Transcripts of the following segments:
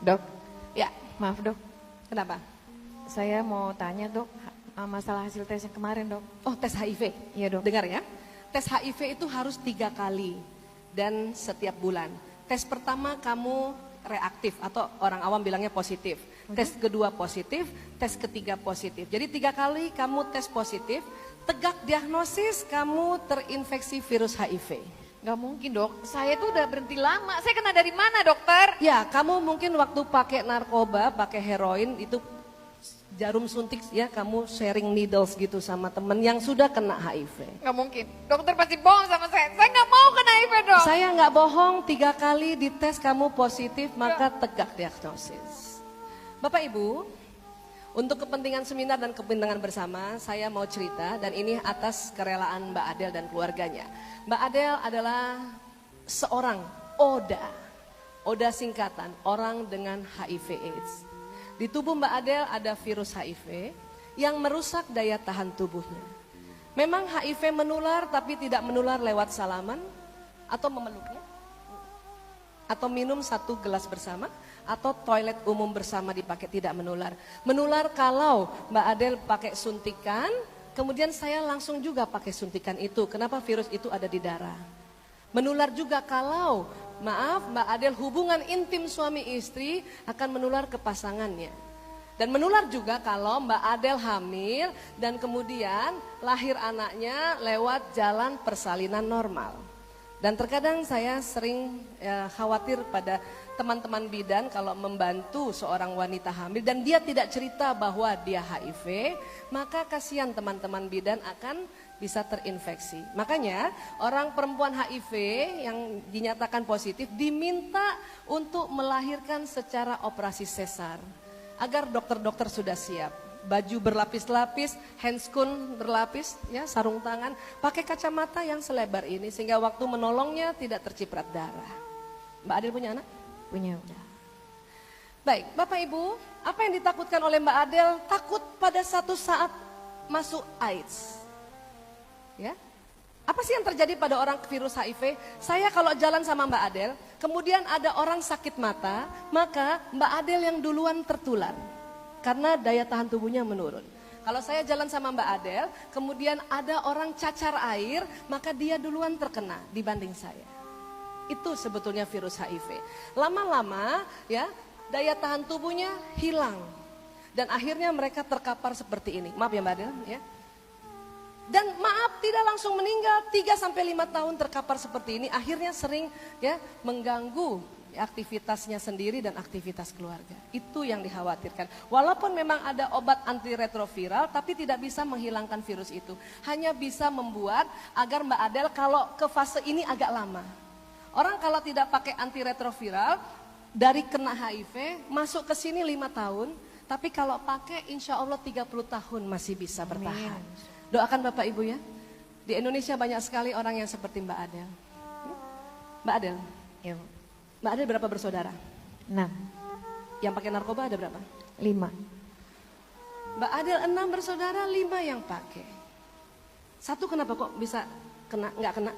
Dok, Ya, maaf dok, kenapa? saya mau tanya dok, masalah hasil tes yang kemarin dok. Oh, tes HIV. Iya dok. Dengar ya, tes HIV itu harus 3 kali dan setiap bulan. Tes pertama kamu reaktif atau orang awam bilangnya positif. Tes kedua positif, tes ketiga positif. Jadi 3 kali kamu tes positif, tegak diagnosis kamu terinfeksi virus HIV. Gak mungkin dok, saya tuh udah berhenti lama. Saya kena dari mana dokter? Ya, kamu mungkin waktu pakai narkoba, pakai heroin itu jarum suntik ya, kamu sharing needles gitu sama temen yang sudah kena HIV. Gak mungkin, dokter pasti bohong sama saya. Saya gak mau kena HIV dok. Saya nggak bohong, 3 kali dites kamu positif maka tegak diagnosis. Bapak Ibu, untuk kepentingan seminar dan kepentingan bersama, saya mau cerita dan ini atas kerelaan Mbak Adel dan keluarganya. Mbak Adel adalah seorang ODA, ODA singkatan, orang dengan HIV AIDS. Di tubuh Mbak Adel ada virus HIV yang merusak daya tahan tubuhnya. Memang HIV menular tapi tidak menular lewat salaman atau memeluknya, atau minum 1 gelas bersama, atau toilet umum bersama dipakai, tidak menular. Menular kalau Mbak Adel pakai suntikan, kemudian saya langsung juga pakai suntikan itu. Kenapa? Virus itu ada di darah. Menular juga kalau, maaf Mbak Adel, hubungan intim suami istri akan menular ke pasangannya. Dan menular juga kalau Mbak Adel hamil dan kemudian lahir anaknya lewat jalan persalinan normal. Dan terkadang saya sering khawatir pada teman-teman bidan kalau membantu seorang wanita hamil dan dia tidak cerita bahwa dia HIV, maka kasihan teman-teman bidan akan bisa terinfeksi. Makanya orang perempuan HIV yang dinyatakan positif diminta untuk melahirkan secara operasi sesar agar dokter-dokter sudah siap. Baju berlapis-lapis, handscoon berlapis, ya, sarung tangan, pakai kacamata yang selebar ini sehingga waktu menolongnya tidak terciprat darah. Mbak Adel punya anak? Punya udah. Baik, Bapak Ibu, apa yang ditakutkan oleh Mbak Adel? Takut pada satu saat masuk AIDS. Ya, apa sih yang terjadi pada orang virus HIV? Saya kalau jalan sama Mbak Adel, kemudian ada orang sakit mata, maka Mbak Adel yang duluan tertular. Karena daya tahan tubuhnya menurun. Kalau saya jalan sama Mbak Adel, kemudian ada orang cacar air, maka dia duluan terkena dibanding saya. Itu sebetulnya virus HIV. Lama-lama ya daya tahan tubuhnya hilang. Dan akhirnya mereka terkapar seperti ini. Maaf ya Mbak Adel ya. Dan maaf tidak langsung meninggal, 3-5 tahun terkapar seperti ini. Akhirnya sering ya mengganggu aktivitasnya sendiri dan aktivitas keluarga. Itu yang dikhawatirkan. Walaupun memang ada obat antiretroviral tapi tidak bisa menghilangkan virus itu. Hanya bisa membuat agar Mbak Adel kalau ke fase ini agak lama. Orang kalau tidak pakai antiretroviral dari kena HIV masuk ke sini 5 tahun. Tapi kalau pakai insya Allah 30 tahun masih bisa bertahan. Doakan Bapak Ibu ya. Di Indonesia banyak sekali orang yang seperti Mbak Adel. Mbak Adel. Ya, Mbak Adel berapa bersaudara? 6. Yang pakai narkoba ada berapa? 5. Mbak Adel 6 bersaudara, 5 yang pakai. 1 kenapa kok bisa kena, nggak kena?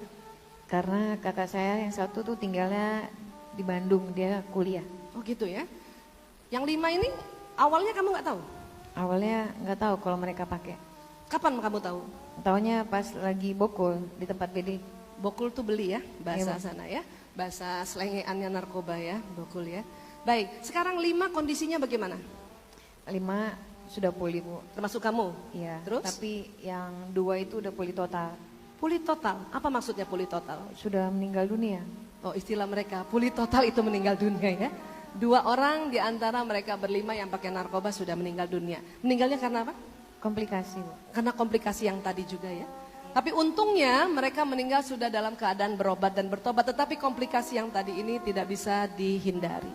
Karena kakak saya yang 1 tuh tinggalnya di Bandung, dia kuliah. Oh gitu ya. Yang 5 ini awalnya kamu nggak tahu? Awalnya nggak tahu kalau mereka pakai. Kapan kamu tahu? Taunya pas lagi bokul di tempat BD. Bokul tuh beli ya, bahasa Iya, Bu. sana ya. Bahasa selengeannya narkoba ya, bokul ya. Baik, sekarang 5 kondisinya bagaimana? 5 sudah pulih Bu. Termasuk kamu? Iya. Terus? Tapi yang 2 itu udah pulih total. Pulih total, apa maksudnya pulih total? Sudah meninggal dunia. Oh istilah mereka, pulih total itu meninggal dunia ya. 2 orang di antara mereka berlima yang pakai narkoba sudah meninggal dunia. Meninggalnya karena apa? Komplikasi Bu. Karena komplikasi yang tadi juga ya. Tapi untungnya mereka meninggal sudah dalam keadaan berobat dan bertobat. Tetapi komplikasi yang tadi ini tidak bisa dihindari.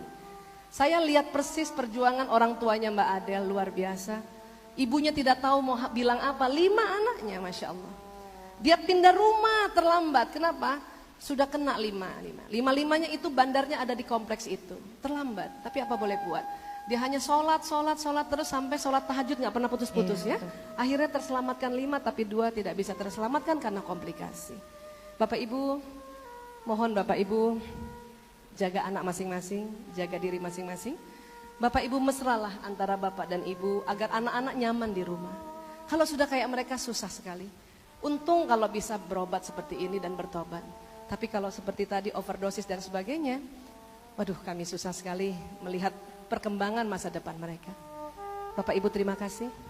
Saya lihat persis perjuangan orang tuanya Mbak Adel luar biasa. Ibunya tidak tahu mau bilang apa, 5 anaknya Masya Allah. Dia pindah rumah terlambat, kenapa? Sudah kena 5. 5-5-nya itu bandarnya ada di kompleks itu. Terlambat, tapi apa boleh buat. Dia hanya sholat terus sampai sholat tahajud nggak pernah putus-putus ya. Akhirnya terselamatkan 5 tapi 2 tidak bisa terselamatkan karena komplikasi. Bapak Ibu, mohon Bapak Ibu jaga anak masing-masing, jaga diri masing-masing. Bapak Ibu mesralah antara Bapak dan Ibu agar anak-anak nyaman di rumah. Kalau sudah kayak mereka susah sekali. Untung kalau bisa berobat seperti ini dan bertobat. Tapi kalau seperti tadi overdosis dan sebagainya, waduh kami susah sekali melihat perkembangan masa depan mereka. Bapak Ibu terima kasih.